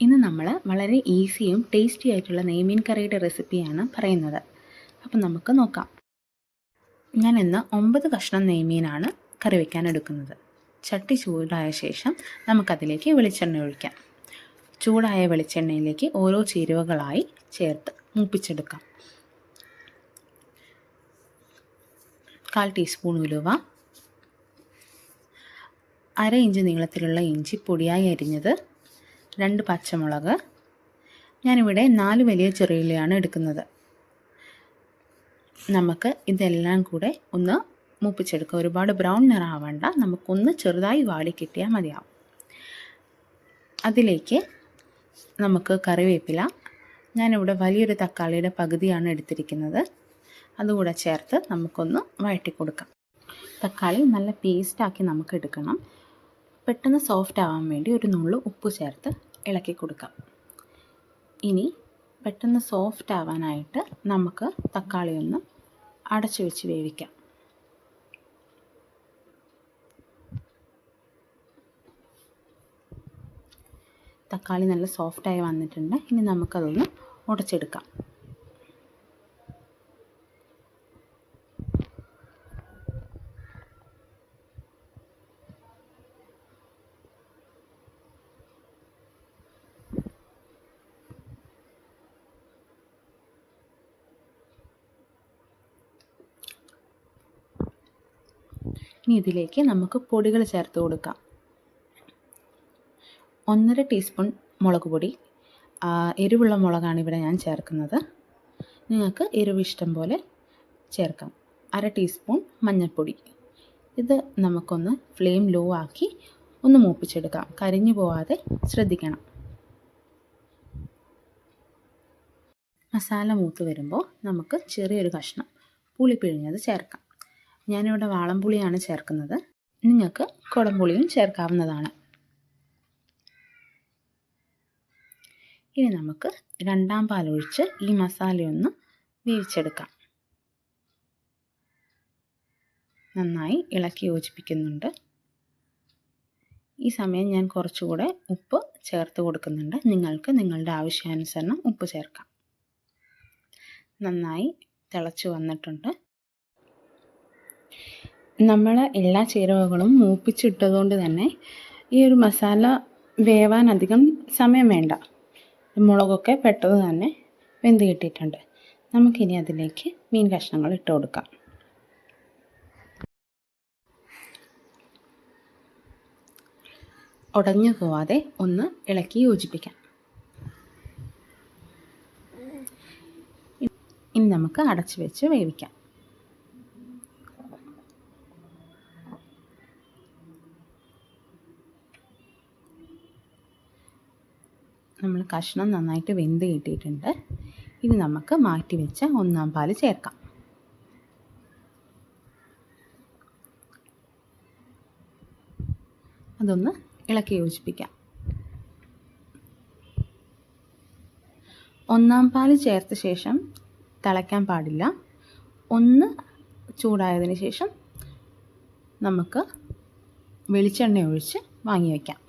ഇന്ന് നമ്മൾ വളരെ ഈസിയും ടേസ്റ്റി ആയിട്ടുള്ള നെയ്മീൻ കറിയുടെ റെസിപ്പിയാണ് പറയുന്നത്. അപ്പം നമുക്ക് നോക്കാം. ഞാൻ ഇന്ന് 9 കഷ്ണം നെയ്മീനാണ് കറി വയ്ക്കാൻ എടുക്കുന്നത്. ചട്ടി ചൂടായ ശേഷം നമുക്കതിലേക്ക് വെളിച്ചെണ്ണ ഒഴിക്കാം. ചൂടായ വെളിച്ചെണ്ണയിലേക്ക് ഓരോ ചേരുവകളായി ചേർത്ത് മൂപ്പിച്ചെടുക്കാം. 1/4 ടീസ്പൂൺ ഉലുവ, 1/2 ഇഞ്ച് നീളത്തിലുള്ള ഇഞ്ചി പൊടിയായി അരിഞ്ഞത്, 2 പച്ചമുളക്. ഞാനിവിടെ 4 വലിയ ചെറിയുള്ളിയാണ് എടുക്കുന്നത്. നമുക്ക് ഇതെല്ലാം കൂടെ ഒന്ന് മൂപ്പിച്ചെടുക്കാം. ഒരുപാട് ബ്രൗൺ നിറമാവണ്ട, നമുക്കൊന്ന് ചെറുതായി വാടി കിട്ടിയാൽ മതിയാവും. അതിലേക്ക് നമുക്ക് കറിവേപ്പില, ഞാനിവിടെ വലിയൊരു തക്കാളിയുടെ പകുതിയാണ് എടുത്തിരിക്കുന്നത്, അതുകൂടെ ചേർത്ത് നമുക്കൊന്ന് വഴറ്റി കൊടുക്കാം. തക്കാളി നല്ല പേസ്റ്റാക്കി നമുക്ക് എടുക്കണം. പെട്ടെന്ന് സോഫ്റ്റ് ആവാൻ വേണ്ടി ഒരു നുള്ളു ഉപ്പ് ചേർത്ത് ഇളക്കി കൊടുക്കാം. ഇനി പെട്ടെന്ന് സോഫ്റ്റ് ആവാനായിട്ട് നമുക്ക് തക്കാളി ഒന്ന് അടച്ചു വെച്ച് വേവിക്കാം. തക്കാളി നല്ല സോഫ്റ്റായി വന്നിട്ടുണ്ട്. ഇനി നമുക്കതൊന്ന് ഉടച്ചെടുക്കാം. ഇനി ഇതിലേക്ക് നമുക്ക് പൊടികൾ ചേർത്ത് കൊടുക്കാം. 1.5 ടീസ്പൂൺ മുളക് പൊടി, എരിവുള്ള മുളകാണ് ഇവിടെ ഞാൻ ചേർക്കുന്നത്. നിങ്ങൾക്ക് എരിവ് ഇഷ്ടം പോലെ ചേർക്കാം. 1/2 ടീസ്പൂൺ മഞ്ഞൾപ്പൊടി. ഇത് നമുക്കൊന്ന് ഫ്ലെയിം ലോ ആക്കി ഒന്ന് മൂപ്പിച്ചെടുക്കാം. കരിഞ്ഞു പോവാതെ ശ്രദ്ധിക്കണം. മസാല മൂത്ത് വരുമ്പോൾ നമുക്ക് ചെറിയൊരു കഷ്ണം പുളി പിഴിഞ്ഞത് ചേർക്കാം. ഞാനിവിടെ വാളംപുളിയാണ് ചേർക്കുന്നത്. നിങ്ങൾക്ക് കുടംപുളിയും ചേർക്കാവുന്നതാണ്. ഇനി നമുക്ക് 2ാം പാലൊഴിച്ച് ഈ മസാലയൊന്ന് വേവിച്ചെടുക്കാം. നന്നായി ഇളക്കി യോജിപ്പിക്കുന്നുണ്ട്. ഈ സമയം ഞാൻ കുറച്ചുകൂടെ ഉപ്പ് ചേർത്ത് കൊടുക്കുന്നുണ്ട്. നിങ്ങൾക്ക് നിങ്ങളുടെ ആവശ്യാനുസരണം ഉപ്പ് ചേർക്കാം. നന്നായി തിളച്ച് വന്നിട്ടുണ്ട്. നമ്മൾ എല്ലാ ചേരുവകളും മൂപ്പിച്ചിട്ടതുകൊണ്ട് തന്നെ ഈ ഒരു മസാല വേവാൻ അധികം സമയം വേണ്ട. മുളകൊക്കെ പെട്ടെന്ന് തന്നെ വെന്ത് കിട്ടിയിട്ടുണ്ട്. നമുക്കിനി അതിലേക്ക് മീൻ കഷ്ണങ്ങൾ ഇട്ട് കൊടുക്കാം. ഉടഞ്ഞു പോവാതെ ഒന്ന് ഇളക്കി യോജിപ്പിക്കാം. ഇനി നമുക്ക് അടച്ചു വെച്ച് വേവിക്കാം. നമ്മൾ കഷ്ണം നന്നായിട്ട് വെന്ത് കിട്ടിയിട്ടുണ്ട്. ഇനി നമുക്ക് മാറ്റി വെച്ച 1ാം പാൽ ചേർക്കാം. അതൊന്ന് ഇളക്കി യോജിപ്പിക്കാം. 1ാം പാൽ ചേർത്ത ശേഷം തിളയ്ക്കാൻ പാടില്ല. ഒന്ന് ചൂടായതിന് ശേഷം നമുക്ക് വെളിച്ചെണ്ണ ഒഴിച്ച് വാങ്ങി വയ്ക്കാം.